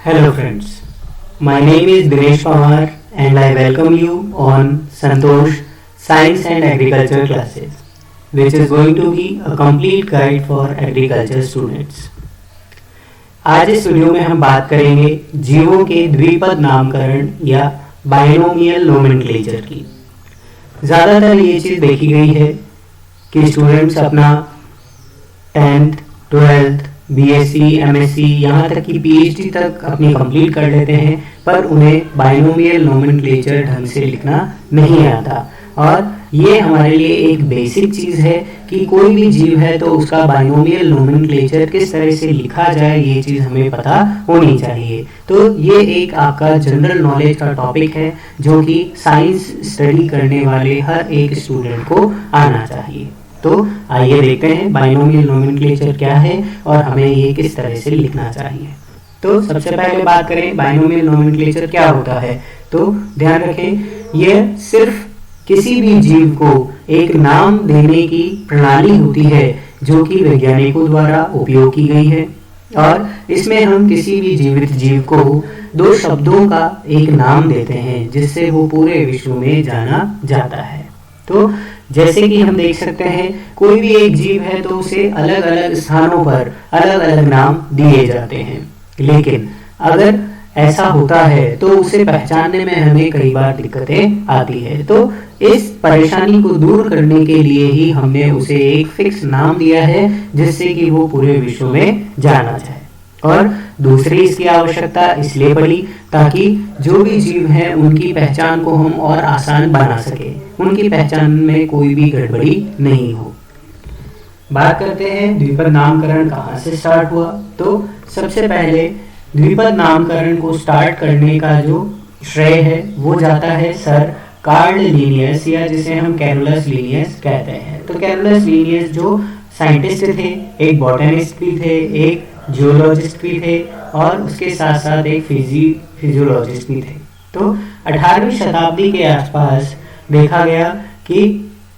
Hello friends, my name is Dinesh Pawar and I welcome you on Santosh Science and Agriculture classes, which is going to be a complete guide for agriculture students. आज इस video में हम बात करेंगे जीवों के द्विपद नामकरण या बाइनोमियल नोमेनक्लेचर की। ज़्यादातर ये चीज़ देखी गई है कि स्टूडेंट्स अपना 10th, 12th, बीएससी, एमएससी यहाँ तक कि पीएचडी तक अपनी कंप्लीट कर लेते हैं, पर उन्हें बाइनोमियल नोमेनक्लेचर ढंग से लिखना नहीं आता। और ये हमारे लिए एक बेसिक चीज़ है कि कोई भी जीव है तो उसका बाइनोमियल नोमेनक्लेचर किस तरह से लिखा जाए, ये चीज़ हमें पता होनी चाहिए। तो ये एक आपका जनरल नॉलेज का टॉपिक है जो कि साइंस स्टडी करने वाले हर एक स्टूडेंट को आना चाहिए। तो आइए देखते हैं बाइनोमियल नोमेनक्लेचर क्या है और हमें ये किस तरह से लिखना चाहिए। तो सबसे पहले बात करें बाइनोमियल नोमेनक्लेचर क्या होता है। तो ध्यान रखें, यह सिर्फ किसी भी जीव को एक नाम देने की प्रणाली होती है जो कि वैज्ञानिकों द्वारा उपयोग की गई है, और इसमें हम किसी भी जीवित जीव को दो शब्दों का एक नाम देते हैं जिससे वो पूरे विश्व में जाना जाता है। तो जैसे कि हम देख सकते हैं, कोई भी एक जीव है तो उसे अलग अलग स्थानों पर अलग अलग नाम दिए जाते हैं, लेकिन अगर ऐसा होता है तो उसे पहचानने में हमें कई बार दिक्कतें आती है। तो इस परेशानी को दूर करने के लिए ही हमने उसे एक फिक्स नाम दिया है जिससे कि वो पूरे विश्व में जाना जाए। और दूसरी इसकी आवश्यकता इसलिए पड़ी ताकि जो भी जीव हैं उनकी पहचान को हम और आसान बना सके, उनकी पहचान में कोई भी गड़बड़ी नहीं हो। बात करते हैं द्विपद नामकरण कहाँ से स्टार्ट हुआ। तो सबसे पहले द्विपद नामकरण को स्टार्ट करने का जो श्रेय है वो जाता है सर कार्ल लिनियस, या जिसे हम कैरोलस लिनियस कहते हैं। तो कैरोलस लिनियस जो साइंटिस्ट थे, एक बॉटनिस्ट भी थे, एक जियोलॉजिस्ट भी थे, और उसके साथ साथ एक फिजियोलॉजिस्ट भी थे। तो 18वीं शताब्दी के आसपास देखा गया कि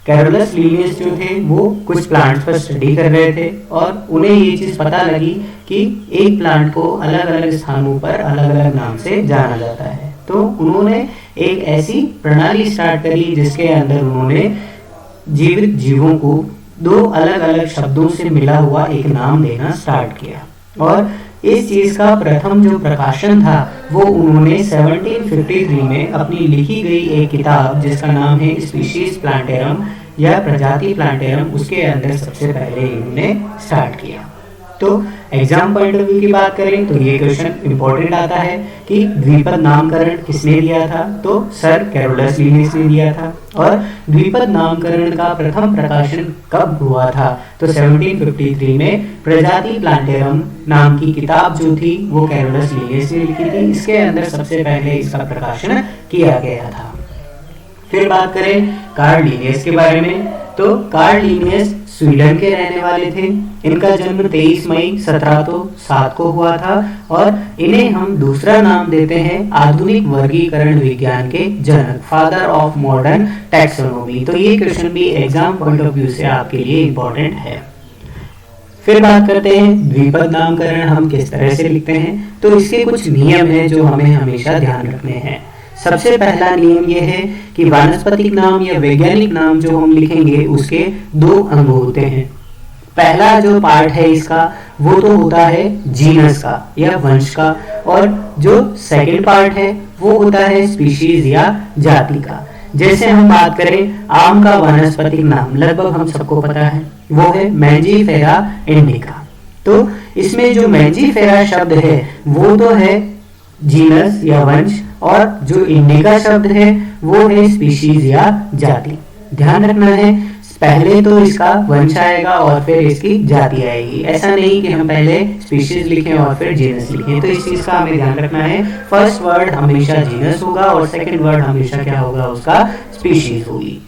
कैरोलस लिनियस जो थे वो कुछ प्लांट्स पर स्टडी कर रहे थे और उन्हें ये चीज़ पता लगी कि एक प्लांट को अलग अलग स्थानों पर अलग अलग नाम से जाना जाता है। तो उन्होंने एक ऐसी प्रणाली स्टार्ट करी जिसके अंदर उन्होंने जीवित जीवों को दो अलग अलग शब्दों से मिला हुआ एक नाम देना स्टार्ट किया। और इस चीज़ का प्रथम जो प्रकाशन था वो उन्होंने 1753 में अपनी लिखी गई एक किताब जिसका नाम है स्पीशीज प्लांटेरम या प्रजाति प्लांटेरम, उसके अंदर सबसे पहले इन्होंने स्टार्ट किया। तो एग्जाम पॉइंट ऑफ व्यू की बात करें तो ये क्वेश्चन इंपॉर्टेंट आता है कि द्विपद नामकरण किसने दिया था। तो सर कैरोलस लिनियस ने दिया था। और द्विपद नामकरण का प्रथम प्रकाशन कब हुआ था। तो 1753 में प्रजाति प्लांटेरम नाम की किताब जो थी वो कैरोलस लिनियस ने लिखी थी। इसके अंदर सबसे पहले इसका प्रकाशन किया गया था। फिर बात करें कार्ल लिनियस के बारे में। तो कार्ल लिनियस स्वीडन के रहने वाले थे। इनका जन्म 23 मई 1707 को हुआ था और इन्हें हम दूसरा नाम देते हैं आधुनिक वर्गीकरण विज्ञान के जनक, फादर ऑफ मॉडर्न टैक्सोनॉमी। तो ये क्वेश्चन भी एग्जाम पॉइंट ऑफ व्यू से आपके लिए इंपॉर्टेंट है। फिर बात करते हैं द्विपद नामकरण हम किस तरह से लिखते हैं। तो इसके कुछ नियम हैं जो हमें हमेशा ध्यान रखने हैं। सबसे पहला नियम यह है कि वानस्पतिक नाम या वैज्ञानिक नाम जो हम लिखेंगे उसके दो अंग होते हैं। पहला जो पार्ट है इसका वो तो होता है जीनस का या वंश का, और जो सेकंड पार्ट है वो होता है स्पीशीज या जाति का। जैसे हम बात करें आम का वानस्पतिक नाम लगभग हम सबको पता है, वो है मैंजीफेरा इंडिका। तो इसमें जो मैंजीफेरा शब्द है वो तो है जीनस या वंश, और जो इंडिका शब्द है वो है स्पीशीज या जाति। ध्यान रखना है पहले तो इसका वंश आएगा और फिर इसकी जाति आएगी। ऐसा नहीं कि हम पहले स्पीशीज लिखें और फिर जीनस लिखें। तो इस चीज का हमें ध्यान रखना है, फर्स्ट वर्ड हमेशा जीनस होगा और सेकंड वर्ड हमेशा क्या होगा, उसका स्पीशीज होगी।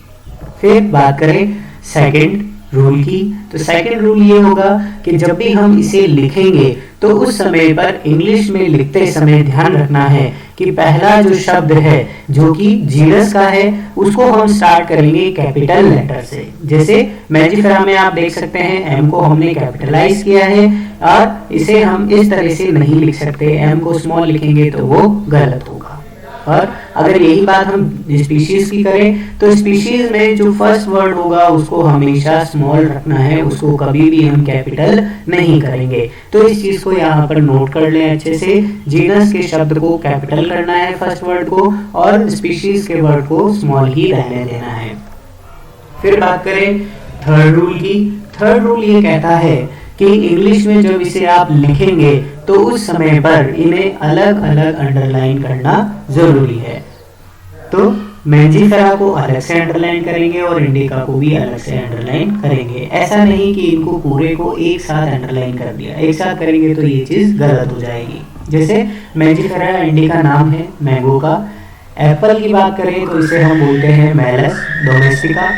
फिर बात करें सेकंड रूल की। तो सेकंड रूल ये होगा कि जब भी हम इसे लिखेंगे तो उस समय पर इंग्लिश में लिखते समय ध्यान रखना है कि पहला जो शब्द है जो कि जीनस का है उसको हम स्टार्ट करेंगे कैपिटल लेटर से। जैसे मैजिफेरा में आप देख सकते हैं एम को हमने कैपिटलाइज किया है और इसे हम इस तरह से नहीं लिख सकते, एम को स्मॉल लिखेंगे तो वो गलत होगा। और अगर यही बात हम स्पीशीज की करें तो स्पीशीज में जो फर्स्ट वर्ड होगा उसको हमेशा स्मॉल रखना है, उसको कभी भी हम कैपिटल नहीं करेंगे। तो इस चीज को यहाँ पर नोट कर लें अच्छे से, जीनस के शब्द को कैपिटल करना है फर्स्ट वर्ड को और स्पीशीज के वर्ड को स्मॉल ही रहने देना है। फिर बात करें थर्ड रूल की। थर्ड रूल ये कहता है कि इंग्लिश में जब इसे आप लिखेंगे तो उस समय पर इन्हें अलग अलग अंडरलाइन करना जरूरी है। तो मैजिफेरा को अलग से अंडरलाइन करेंगे और इंडिका को भी अलग से अंडरलाइन करेंगे। ऐसा नहीं कि इनको पूरे को एक साथ अंडरलाइन कर दिया, एक साथ करेंगे तो ये चीज गलत हो जाएगी। जैसे मैजिफेरा इंडिका नाम है मैंगो का। एप्पल की बात करें तो इसे हम बोलते हैं मेलस डोमेस्टिका।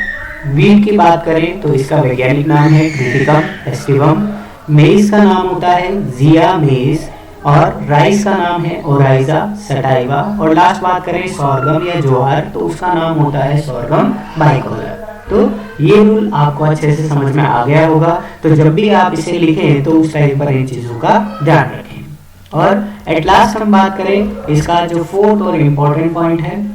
वीट की बात करें तो इसका वैज्ञानिक नाम है क्रिटिकम एस्टिवम। मेज का नाम होता है जिया मेज और राइस का नाम है ओराइजा सटाइवा। और लास्ट बात करें सोरगम या ज्वार तो उसका नाम होता है सोरगम बाइकोलर। तो ये रूल आपको अच्छे से समझ में आ गया होगा। तो जब भी आप इसे लिखें तो उस टाइम पर इन चीजों का ध्यान रखें। और एट लास्ट हम बात करें इसका जो फोर्थ और इम्पोर्टेंट पॉइंट है,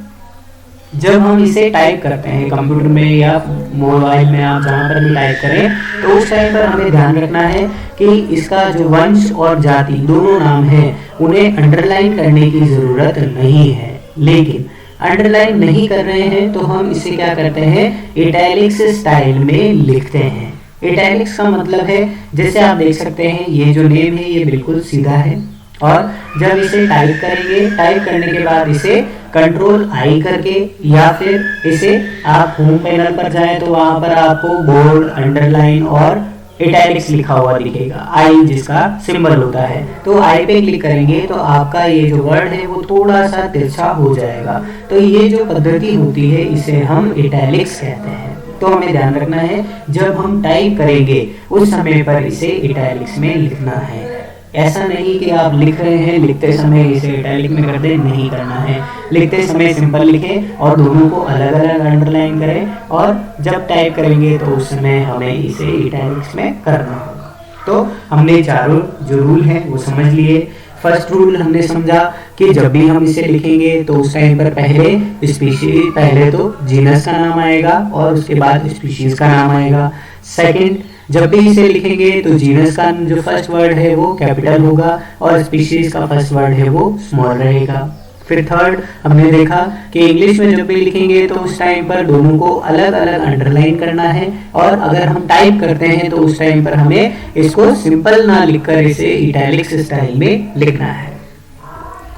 जब हम इसे टाइप करते हैं कंप्यूटर में या मोबाइल में, आप जहाँ पर भी टाइप करें तो उस टाइम पर हमें ध्यान रखना है कि इसका जो वंश और जाति दोनों नाम हैं उन्हें अंडरलाइन करने की जरूरत नहीं है। लेकिन अंडरलाइन नहीं कर रहे हैं तो हम इसे क्या करते हैं, इटैलिक्स स्टाइल में लिखते हैं। इटैलिक्स का मतलब है, जैसे आप देख सकते हैं ये जो नेम है ये बिल्कुल सीधा है और जब इसे टाइप करेंगे, टाइप करने के बाद इसे कंट्रोल आई करके या फिर इसे आप होम पैनल पर जाएं तो वहां पर आपको बोल्ड, अंडरलाइन और इटैलिक्स लिखा हुआ दिखेगा, आई जिसका सिंबल होता है। तो आई पे क्लिक करेंगे तो आपका ये जो वर्ड है वो थोड़ा सा तिरछा हो जाएगा। तो ये जो पद्धति होती है इसे हम इटैलिक्स कहते हैं। तो हमें ध्यान रखना है जब हम टाइप करेंगे उस समय पर इसे इटैलिक्स में लिखना है। ऐसा नहीं कि आप लिख रहे हैं लिखते समय इसे इटैलिक में कर दें, नहीं करना है। लिखते समय सिंपल लिखें और दोनों को अलग अलग अंडरलाइन करें और जब टाइप करेंगे तो उस समय हमें इसे इटैलिक्स में करना होगा। तो हमने चारों जो रूल हैं वो समझ लिए। फर्स्ट रूल हमने समझा कि जब भी हम इसे लिखेंगे तो उस टाइम पर पहले तो जीनस का नाम आएगा और उसके बाद स्पीशीज का नाम आएगा। सेकंड, जब भी इसे लिखेंगे तो जीनस का जो फर्स्ट वर्ड है वो कैपिटल होगा और स्पीशीज का फर्स्ट वर्ड है वो स्मॉल रहेगा। फिर थर्ड, हमने देखा कि इंग्लिश में जब भी लिखेंगे तो उस टाइम पर दोनों को अलग अलग अंडरलाइन करना है और अगर हम टाइप करते हैं तो उस टाइम पर हमें इसको सिंपल ना लिखकर इसे इटैलिक्स स्टाइल में लिखना है।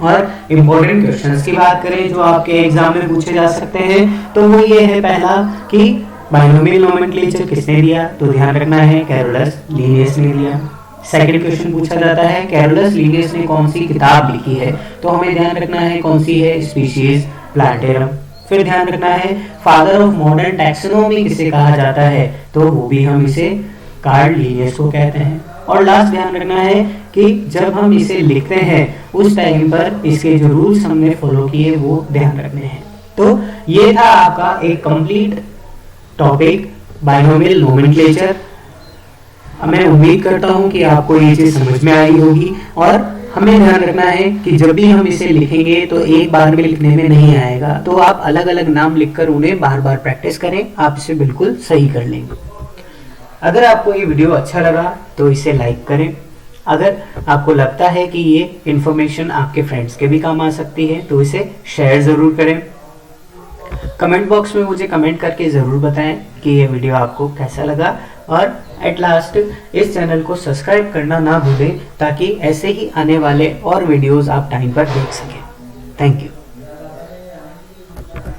और इम्पोर्टेंट क्वेश्चंस की बात करें जो आपके एग्जाम में पूछे जा सकते हैं तो वो ये है, पहला कि बाइनोमियल नोमेनक्लेचर किसने दिया, तो ध्यान रखना है कैरोलस लिनियस ने दिया। सेकंड क्वेश्चन पूछा जाता है कैरोलस लिनियस ने कौन सी किताब लिखी है, तो हमें ध्यान रखना है कौन सी है, स्पीशीज प्लांटेरम। फिर ध्यान रखना है फादर ऑफ मॉडर्न टैक्सोनॉमी किसे कहा जाता है, तो वो भी हम इसे कार्ल लिनियस को कहते हैं। और लास्ट ध्यान रखना है कि जब हम इसे लिखते हैं उस टाइम पर इसके जो रूल्स हमने फॉलो किए वो ध्यान रखने हैं। तो ये था आपका एक कंप्लीट टॉपिक बाइनोमियल नोमेनक्लेचर। मैं उम्मीद करता हूं कि आपको ये चीज समझ में आई होगी। और हमें ध्यान रखना है कि जब भी हम इसे लिखेंगे तो एक बार में लिखने में नहीं आएगा, तो आप अलग अलग नाम लिखकर उन्हें बार बार प्रैक्टिस करें, आप इसे बिल्कुल सही कर लेंगे। अगर आपको ये वीडियो अच्छा लगा तो इसे लाइक करें। अगर आपको लगता है कि ये इन्फॉर्मेशन आपके फ्रेंड्स के भी काम आ सकती है तो इसे शेयर ज़रूर करें। कमेंट बॉक्स में मुझे कमेंट करके ज़रूर बताएं कि ये वीडियो आपको कैसा लगा। और एट लास्ट इस चैनल को सब्सक्राइब करना ना भूलें ताकि ऐसे ही आने वाले और वीडियोस आप टाइम पर देख सकें। Thank you.